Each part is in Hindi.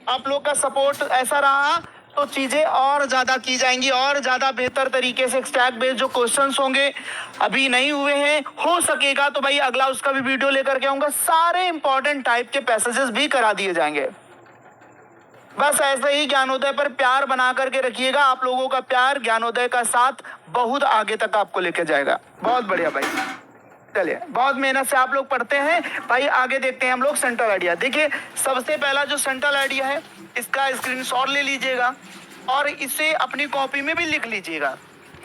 आप लोग का सपोर्ट ऐसा रहा तो चीजें और ज्यादा की जाएंगी और ज्यादा बेहतर तरीके से स्टैक बेस्ड जो क्वेश्चंस होंगे अभी नहीं हुए हैं, हो सकेगा तो भाई अगला उसका भी वीडियो लेकर के आऊंगा। सारे इंपॉर्टेंट टाइप के पैसेजेस भी करा दिए जाएंगे। बस ऐसे ही ज्ञानोदय पर प्यार बना करके रखिएगा। आप लोगों का प्यार ज्ञानोदय का साथ बहुत आगे तक आपको लेके जाएगा। बहुत बढ़िया भाई, चलिए बहुत मेहनत से आप लोग पढ़ते हैं भाई। आगे देखते हैं हम लोग सेंट्रल आइडिया। देखिए सबसे पहला जो सेंट्रल आइडिया है इसका स्क्रीनशॉट ले लीजिएगा और इसे अपनी कॉपी में भी लिख लीजिएगा।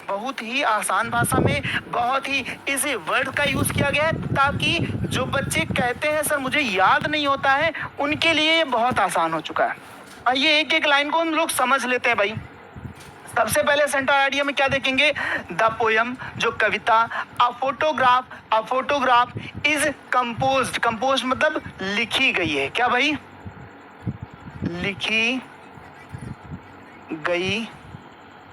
बहुत ही आसान भाषा में बहुत ही इजी वर्ड का यूज किया गया है ताकि जो बच्चे कहते हैं सर मुझे याद नहीं होता है उनके लिए ये बहुत आसान हो चुका है। ये एक एक लाइन को हम लोग समझ लेते हैं भाई। सबसे पहले सेंट्रल आइडिया में क्या देखेंगे, द पोयम जो कविता, a photograph is composed. Composed मतलब लिखी गई है। क्या भाई, लिखी गई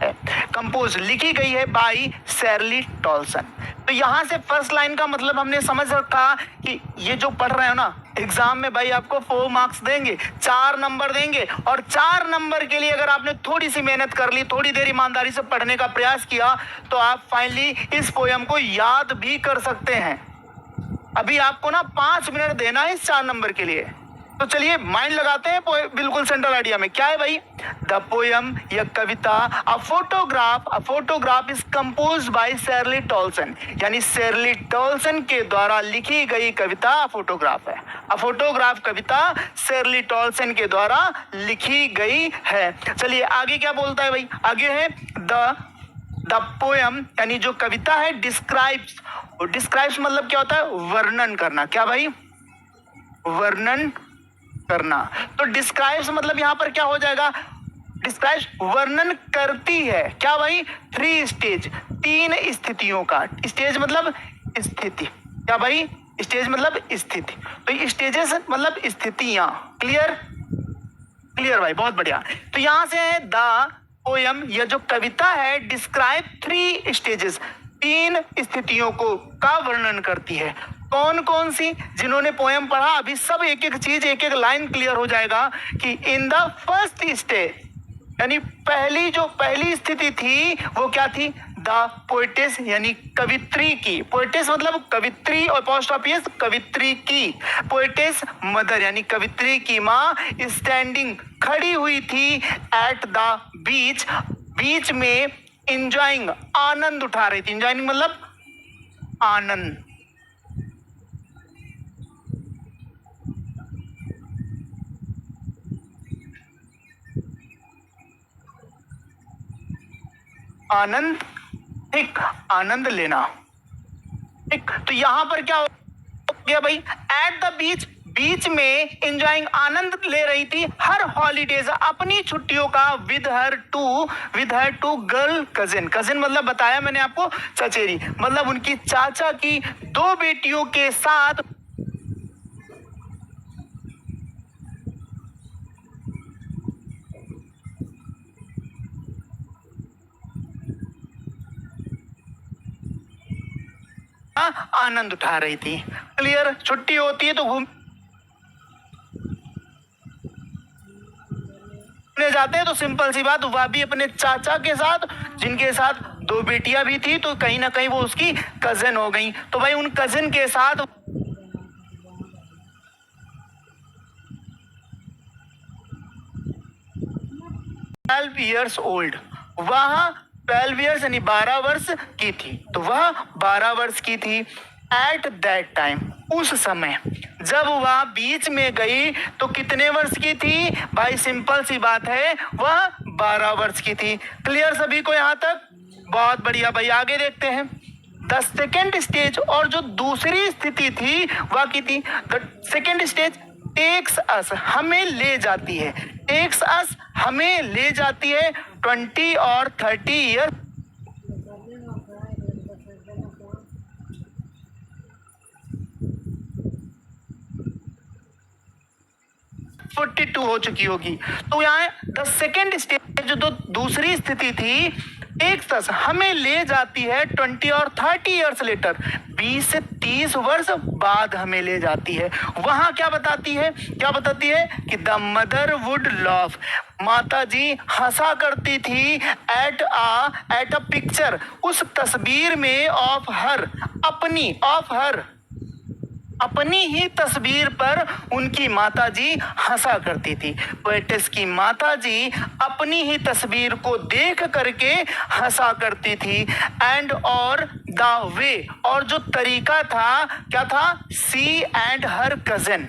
है। कंपोज लिखी गई है बाई शेरली टॉल्सन। तो यहां से फर्स्ट लाइन का मतलब हमने समझ रखा कि ये जो पढ़ रहे हो ना एग्जाम में भाई आपको 4 मार्क्स देंगे, 4 नंबर देंगे और 4 नंबर के लिए अगर आपने थोड़ी सी मेहनत कर ली, थोड़ी देर ईमानदारी से पढ़ने का प्रयास किया तो आप फाइनली इस पोयम को याद भी कर सकते हैं। अभी आपको ना 5 मिनट देना है इस 4 नंबर के लिए। तो चलिए माइंड लगाते हैं बिल्कुल सेंट्रल आइडिया में। क्या है भाई, द पोयम या कविता, a photograph is compose by Shirley Toulson, यानी शेरली टॉल्सन के द्वारा लिखी गई कविता फोटोग्राफ है। अ फोटोग्राफ कविता शेरली टॉल्सन के द्वारा लिखी गई है। चलिए आगे क्या बोलता है भाई, आगे है द पोयम यानी जो कविता है डिस्क्राइब्स मतलब क्या होता है, वर्णन करना। क्या भाई, वर्णन करना। तो डिस्क्राइब्स मतलब यहां पर क्या हो जाएगा, डिस्क्राइब्स वर्णन करती है। क्या भाई, 3 स्टेज, 3 स्थितियों का। स्टेज मतलब स्थिति। क्या भाई, स्टेज मतलब स्थिति। तो स्टेजेस मतलब स्थितियां। क्लियर भाई, बहुत बढ़िया। तो यहां से है द पोयम या जो कविता है डिस्क्राइब 3 स्टेजेस, 3 स्थितियों को का वर्णन करती है। कौन कौन सी, जिन्होंने पोयम पढ़ा अभी सब एक एक चीज एक एक लाइन क्लियर हो जाएगा कि इन द फर्स्ट स्टेज यानी पहली स्थिति थी वो क्या थी, द पोइटेस यानी कवित्री की। पोइटेस मतलब कवित्री और पोस्ट ऑफिस कवित्री की। पोइटेस मदर यानी कवित्री की माँ स्टैंडिंग खड़ी हुई थी एट द बीच में इंजॉइंग आनंद उठा रही थी। इंजॉइंग मतलब आनंद। आनंद, ठीक, आनंद लेना, ठीक। तो यहां पर क्या हो गया भाई, एट द बीच में एंजॉयिंग आनंद ले रही थी हर हॉलीडेज अपनी छुट्टियों का with her two girl cousin मतलब बताया मैंने आपको चचेरी, मतलब उनकी चाचा की 2 बेटियों के साथ आनंद उठा रही थी। क्लियर, छुट्टी होती है तो घूमने जाते हैं तो सिंपल सी बात, वह भी अपने चाचा के साथ जिनके साथ 2 बेटियां भी थी तो कहीं ना कहीं वो उसकी कजिन हो गई। तो भाई उन कजिन के साथ 12 ईयर्स ओल्ड, वह 12 ईयर्स यानी 12 वर्ष की थी। तो वह 12 वर्ष की थी एट दैट टाइम, उस समय जब वह बीच में गई तो कितने वर्ष की थी भाई, सिंपल सी बात है वह 12 वर्ष की थी। क्लियर सभी को यहाँ तक, बहुत बढ़िया भाई। आगे देखते हैं द सेकेंड स्टेज, और जो दूसरी स्थिति थी वह की थी, the second stage takes us हमें ले जाती है, टेक्स अस हमें ले जाती है 20 और 30 ईयर 42 हो चुकी होगी। तो यहाँ द सेकेंड स्टेज जो दूसरी स्थिति थी एक सस हमें ले जाती है 20 और 30 ईयर्स लेटर, 20 से 30 वर्ष बाद हमें ले जाती है। वहां क्या बताती है कि द मदर वुड लाफ, माता जी हंसा करती थी एट अ पिक्चर, उस तस्वीर में ऑफ हर, अपनी ही तस्वीर पर उनकी माताजी हंसा करती थी। पोएटिस की माताजी अपनी ही तस्वीर को देख करके हंसा करती थी। एंड और द वे, और जो तरीका था क्या था, सी एंड हर कजन,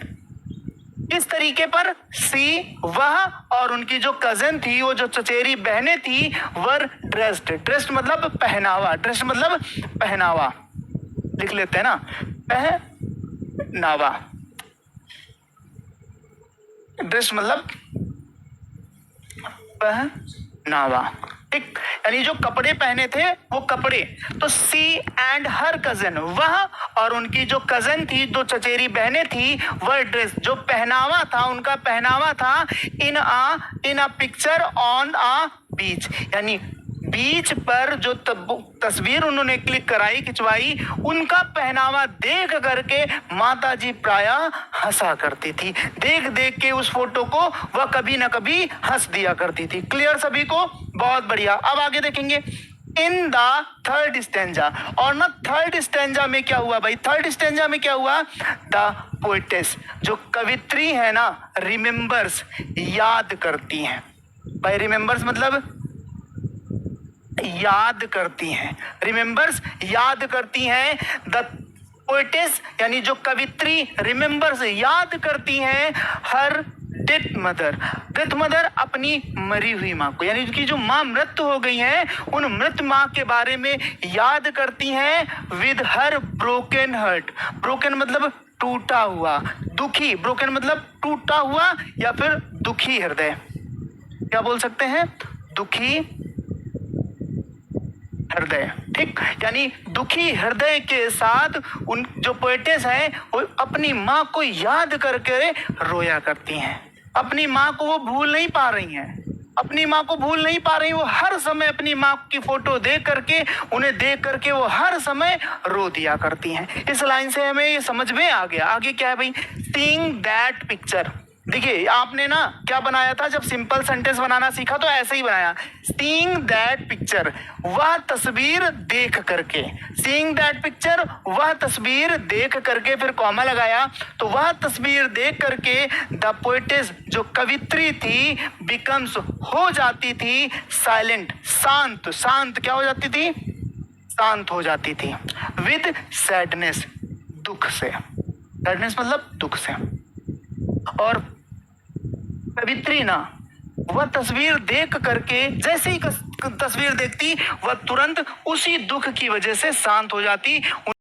इस तरीके पर सी, वह और उनकी जो कजन थी, वो जो चचेरी बहनें थी, वर ड्रेस्ड मतलब पहनावा, ड्रेस्ड मतलब पहनावा, लिख लेते हैं ना, पहनावा, ड्रेस मतलब पहनावा, ठीक, यानी जो कपड़े पहने थे वो कपड़े। तो सी एंड हर कजन, वह और उनकी जो कजन थी, दो चचेरी बहनें थी, वह ड्रेस, जो पहनावा था, उनका पहनावा था इन अ पिक्चर ऑन अ बीच, यानी बीच पर जो तस्वीर उन्होंने क्लिक कराई, खिंचवाई, उनका पहनावा देख करके माताजी प्रायः हंसा करती थी। देख देख के उस फोटो को वह कभी ना कभी हंस दिया करती थी। क्लियर सभी को? बहुत बढ़िया। अब आगे देखेंगे इन द थर्ड स्टेंजा, और ना थर्ड स्टेंजा में क्या हुआ भाई, थर्ड स्टेंजा में क्या हुआ, द पोएटेस, जो कवित्री है ना, रिमेम्बर्स, याद करती हैं। भाई रिमेम्बर्स मतलब याद करती हैं, रिमेम्बर्स याद करती हैं। द पोएटेस यानी जो कवित्री रिमेम्बर्स याद करती हैं हर डेथ मदर अपनी मरी हुई माँ को, यानी उनकी जो माँ मृत हो गई हैं, उन मृत माँ के बारे में याद करती हैं। With her broken heart, broken मतलब टूटा हुआ, दुखी, ब्रोकन मतलब टूटा हुआ या फिर दुखी हृदय, क्या बोल सकते हैं, दुखी हृदय, ठीक, यानी दुखी हृदय के साथ उन जो पोएटेस हैं वो अपनी माँ को याद करके रोया करती हैं। अपनी माँ को वो भूल नहीं पा रही हैं, अपनी माँ को भूल नहीं पा रही, वो हर समय अपनी माँ की फोटो देख करके, उन्हें देख करके वो हर समय रो दिया करती हैं। इस लाइन से हमें ये समझ में आ गया। आगे क्या है भाई, सीइंग दैट पिक्चर। देखिए आपने ना क्या बनाया था, जब सिंपल सेंटेंस बनाना सीखा तो ऐसे ही बनाया, सीइंग दैट पिक्चर, वह तस्वीर देख करके, सीइंग दैट पिक्चर, वह तस्वीर देख करके, फिर कॉमा लगाया, तो वह तस्वीर देख करके द पोएटेस जो कवित्री थी, बिकम्स हो जाती थी, साइलेंट शांत क्या हो जाती थी, शांत हो जाती थी। विद सैडनेस, दुख से, सैडनेस मतलब दुख से। और कवित्री ना वह तस्वीर देख करके, जैसे ही तस्वीर देखती वह तुरंत उसी दुख की वजह से शांत हो जाती।